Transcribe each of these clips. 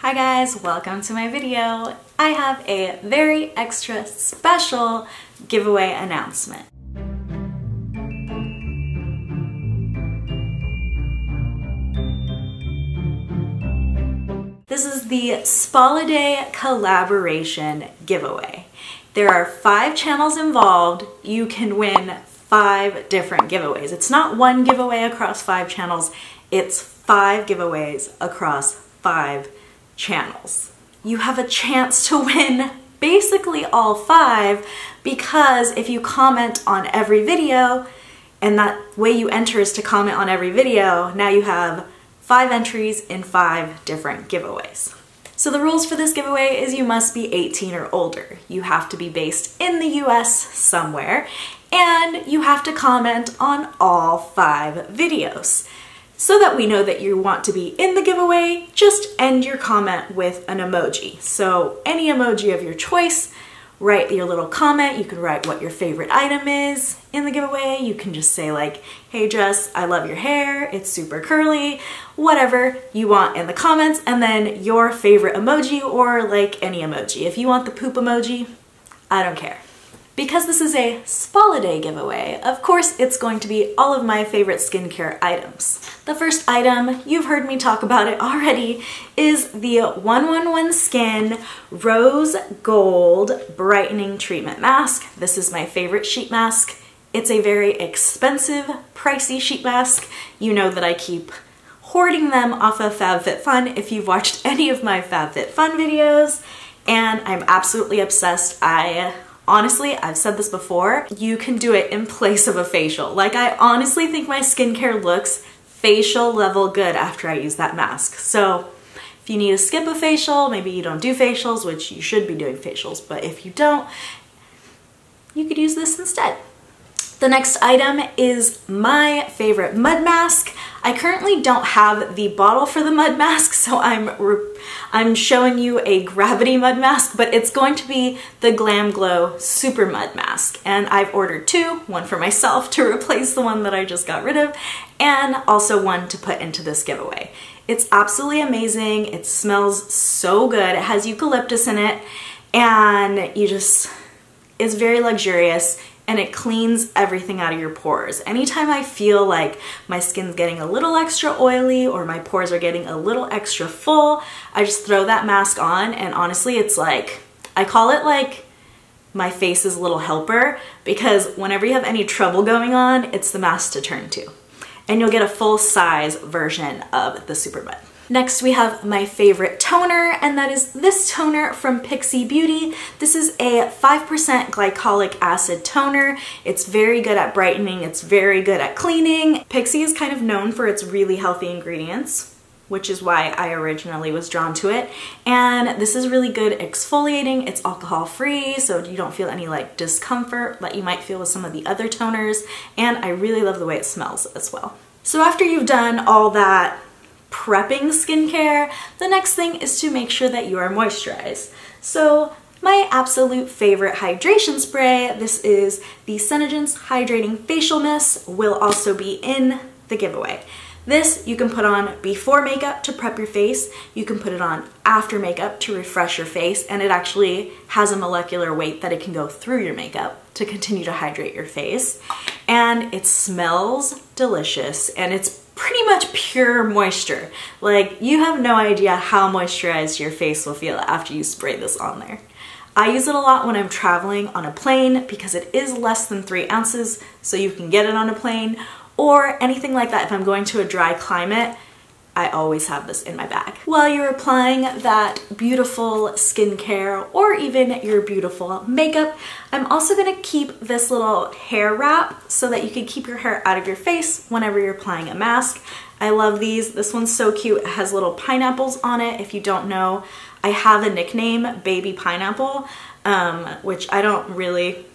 Hi guys, welcome to my video. I have a very extra special giveaway announcement. This is the Spaliday collaboration giveaway. There are 5 channels involved. You can win 5 different giveaways. It's not one giveaway across 5 channels, it's 5 giveaways across 5 channels. You have a chance to win basically all 5 because if you comment on every video, and that way you enter is to comment on every video, now you have 5 entries in 5 different giveaways. So the rules for this giveaway is you must be 18 or older. You have to be based in the US somewhere, and you have to comment on all 5 videos. So that we know that you want to be in the giveaway, just end your comment with an emoji. So any emoji of your choice, write your little comment. You can write what your favorite item is in the giveaway. You can just say like, hey Jess, I love your hair, it's super curly, whatever you want in the comments, and then your favorite emoji or like any emoji. If you want the poop emoji, I don't care. Because this is a Spaliday giveaway, of course it's going to be all of my favorite skincare items. The first item, you've heard me talk about it already, is the 111 Skin Rose Gold Brightening Treatment Mask. This is my favorite sheet mask. It's a very expensive, pricey sheet mask. You know that I keep hoarding them off of FabFitFun if you've watched any of my FabFitFun videos, and I'm absolutely obsessed. Honestly, I've said this before, you can do it in place of a facial. Like, I honestly think my skincare looks facial level good after I use that mask. So if you need to skip a facial, maybe you don't do facials, which you should be doing facials, but if you don't, you could use this instead. The next item is my favorite mud mask. I currently don't have the bottle for the mud mask, so I'm showing you a gravity mud mask, but it's going to be the Glam Glow Supermud mask. And I've ordered 2, one for myself to replace the one that I just got rid of, and also one to put into this giveaway. It's absolutely amazing. It smells so good. It has eucalyptus in it, and it's very luxurious. And it cleans everything out of your pores. Anytime I feel like my skin's getting a little extra oily or my pores are getting a little extra full, I just throw that mask on, and honestly, it's like, I call it like my face's little helper, because whenever you have any trouble going on, it's the mask to turn to. And you'll get a full-size version of the Supermud. Next, we have my favorite toner, and that is this toner from Pixi Beauty. This is a 5% glycolic acid toner. It's very good at brightening, it's very good at cleaning. Pixi is kind of known for its really healthy ingredients, which is why I originally was drawn to it. And this is really good exfoliating. It's alcohol-free, so you don't feel any like discomfort that you might feel with some of the other toners. And I really love the way it smells as well. So after you've done all that prepping skincare, the next thing is to make sure that you are moisturized. So my absolute favorite hydration spray, this is the SeneGence Hydrating Facial Mist, will also be in the giveaway. This you can put on before makeup to prep your face, you can put it on after makeup to refresh your face, and it actually has a molecular weight that it can go through your makeup to continue to hydrate your face. And it smells delicious, and it's pretty much pure moisture. Like, you have no idea how moisturized your face will feel after you spray this on there. I use it a lot when I'm traveling on a plane because it is less than 3 ounces, so you can get it on a plane, or anything like that. If I'm going to a dry climate, I always have this in my bag. While you're applying that beautiful skincare or even your beautiful makeup, I'm also gonna keep this little hair wrap so that you can keep your hair out of your face whenever you're applying a mask. I love these. This one's so cute. It has little pineapples on it. If you don't know, I have a nickname, Baby Pineapple, which I don't really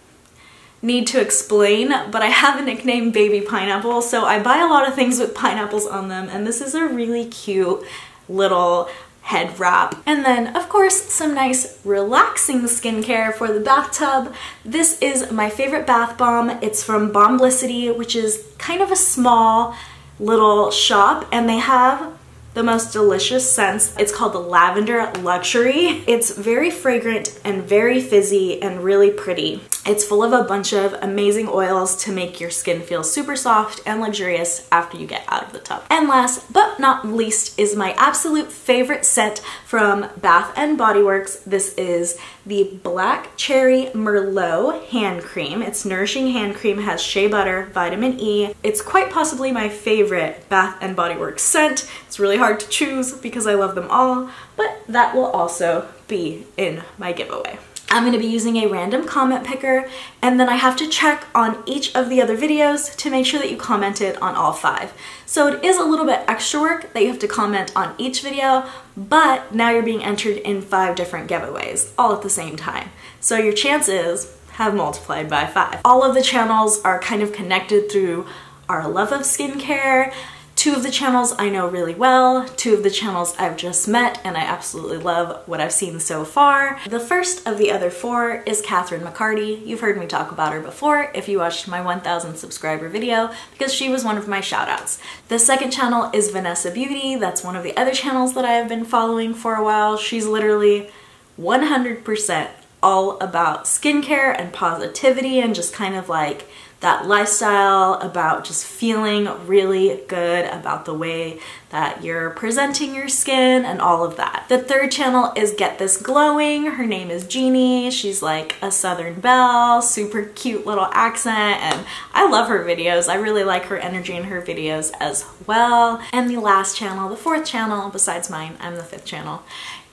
need to explain, but I have a nickname, Baby Pineapple, so I buy a lot of things with pineapples on them, and this is a really cute little head wrap. And then, of course, some nice relaxing skincare for the bathtub. This is my favorite bath bomb. It's from Bomblicity, which is kind of a small little shop, and they have the most delicious scents. It's called the Lavender Luxury. It's very fragrant and very fizzy and really pretty. It's full of a bunch of amazing oils to make your skin feel super soft and luxurious after you get out of the tub. And last but not least is my absolute favorite scent from Bath & Body Works. This is the Black Cherry Merlot hand cream. It's nourishing hand cream, has shea butter, vitamin E. It's quite possibly my favorite Bath & Body Works scent. It's really hard to choose because I love them all, but that will also be in my giveaway. I'm going to be using a random comment picker, and then I have to check on each of the other videos to make sure that you commented on all 5. So it is a little bit extra work that you have to comment on each video, but now you're being entered in 5 different giveaways all at the same time. So your chances have multiplied by 5. All of the channels are kind of connected through our love of skincare. 2 of the channels I know really well, 2 of the channels I've just met, and I absolutely love what I've seen so far. The first of the other 4 is Catherine McCarty. You've heard me talk about her before if you watched my 1,000 subscriber video, because she was one of my shoutouts. The second channel is Vanessa Beauty. That's one of the other channels that I have been following for a while. She's literally 100% all about skincare and positivity and just kind of like that lifestyle, about just feeling really good about the way that you're presenting your skin and all of that. The third channel is Get This Glowing. Her name is Jeannie. She's like a Southern belle, super cute little accent, and I love her videos. I really like her energy in her videos as well. And the last channel, the 4th channel, besides mine, I'm the 5th channel,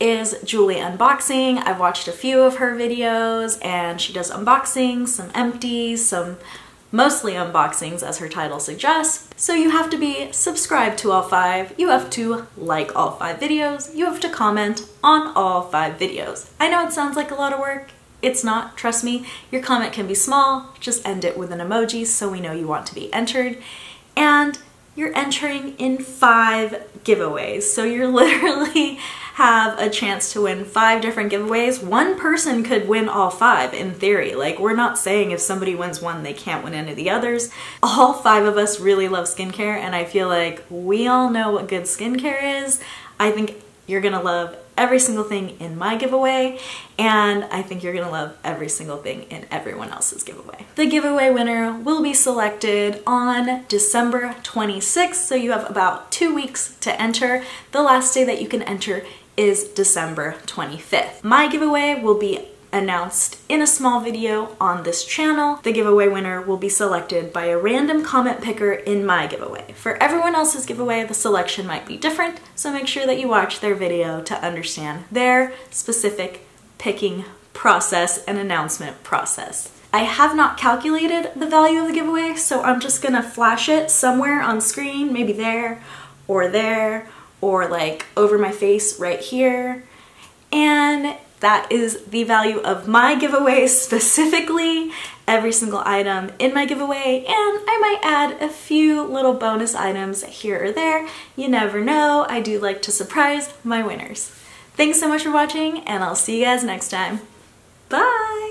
is Julie Unboxing. I've watched a few of her videos, and she does unboxings, some empties, some mostly unboxings as her title suggests. So you have to be subscribed to all 5, you have to like all 5 videos, you have to comment on all 5 videos. I know it sounds like a lot of work, it's not, trust me. Your comment can be small, just end it with an emoji so we know you want to be entered. And you're entering in 5 giveaways, so you're literally have a chance to win 5 different giveaways. One person could win all 5 in theory. Like, we're not saying if somebody wins one they can't win any of the others. All 5 of us really love skincare, and I feel like we all know what good skincare is. I think you're gonna love every single thing in my giveaway, and I think you're gonna love every single thing in everyone else's giveaway. The giveaway winner will be selected on December 26th, so you have about 2 weeks to enter. The last day that you can enter is December 25th. My giveaway will be announced in a small video on this channel. The giveaway winner will be selected by a random comment picker in my giveaway. For everyone else's giveaway, the selection might be different, so make sure that you watch their video to understand their specific picking process and announcement process. I have not calculated the value of the giveaway, so I'm just gonna flash it somewhere on screen, maybe there, or like over my face right here. And that is the value of my giveaway specifically, every single item in my giveaway, and I might add a few little bonus items here or there. You never know, I do like to surprise my winners. Thanks so much for watching, and I'll see you guys next time. Bye!